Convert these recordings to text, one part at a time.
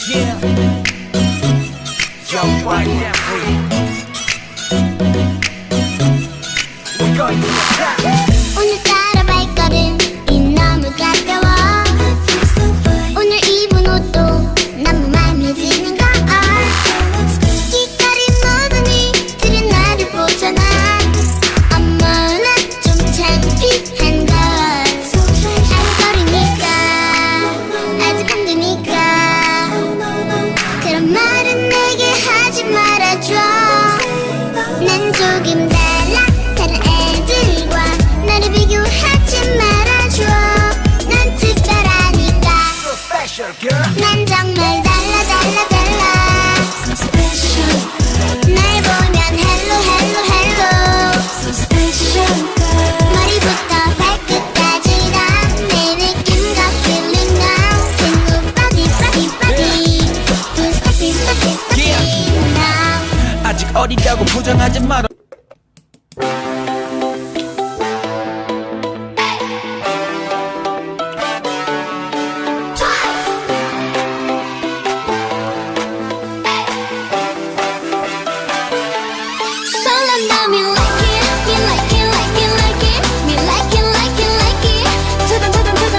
Yeah, jump right now, free. We're going to the top. 오늘따라 발걸음이 너무 가벼워. 오늘 입은 옷도 너무 맘에 드는 걸. 기다린 모든 이들이 나를 보잖아. 어머나 좀 창피한 걸. 아직 어리니까 아직 안 되니까 그런 말은 내게 하지 말아줘. 난 조금 달라 다른 애들과 나를 비교하지 말아줘. 난 특별하니까 So special, girl. 난 정말 달라 달라 달라. So special, 날 보면 헬로 헬로 헬로. so special girl. 머리부터 발끝까지 다 내 느낌과 feeling now. 친구 body body body. Don't stop it stop it stop it now. 아직 어리다고 부정하지 마라. 설렌다 me like it, me like it, like it, like it, me like it, like it, like it. 두근두근두근.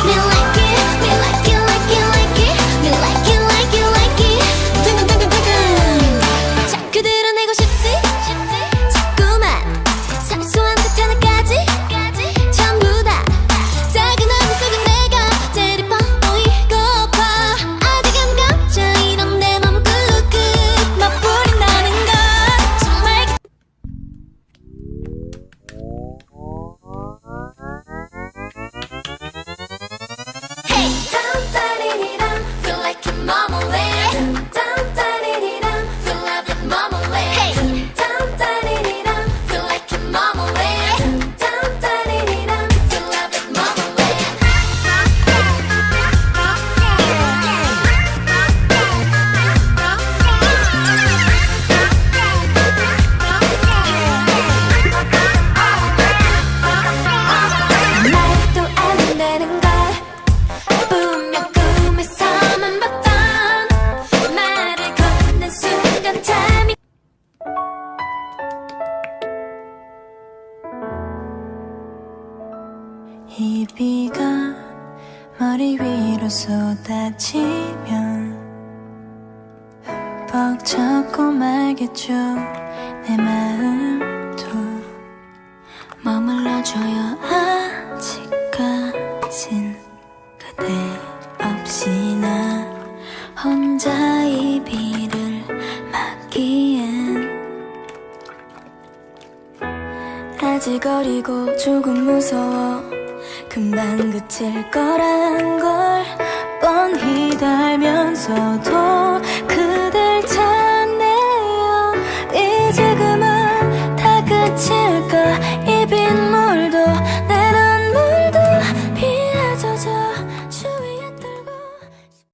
Me like it, me like it, like it, like it, me like it, like it, like it. 두근두근두근. 자꾸 드러내고 싶지, 자꾸만 사소한 듯 하나까지 전부 다 작은 얼굴 속에 내가 제일 예뻐 보이고파. 아득한 감정 이런 내 맘을 꾹꾹 맛보린다는 걸 정말. Hey, 딴따리리랑 feel like your mama land. 딴따리리랑 feel like your mama land. Hey, 딴따리리랑 feel like your mama land. 딴따리리랑 feel like your mama 말도 안 되는 걸 분명 꿈에서만 봤던 말을 건넨 순간 잠이 이 비가 머리 위로 쏟아지면 흠뻑 젖고 말겠죠. 내 마음도 머물러줘요. 아직까진 그대 없이 나 혼자 이 비를 맞기엔 아직 어리고 조금 무서워. 금방 그칠 거란 걸 뻔히 알면서도 그댈 찾네요. 이제 그만 다 끝일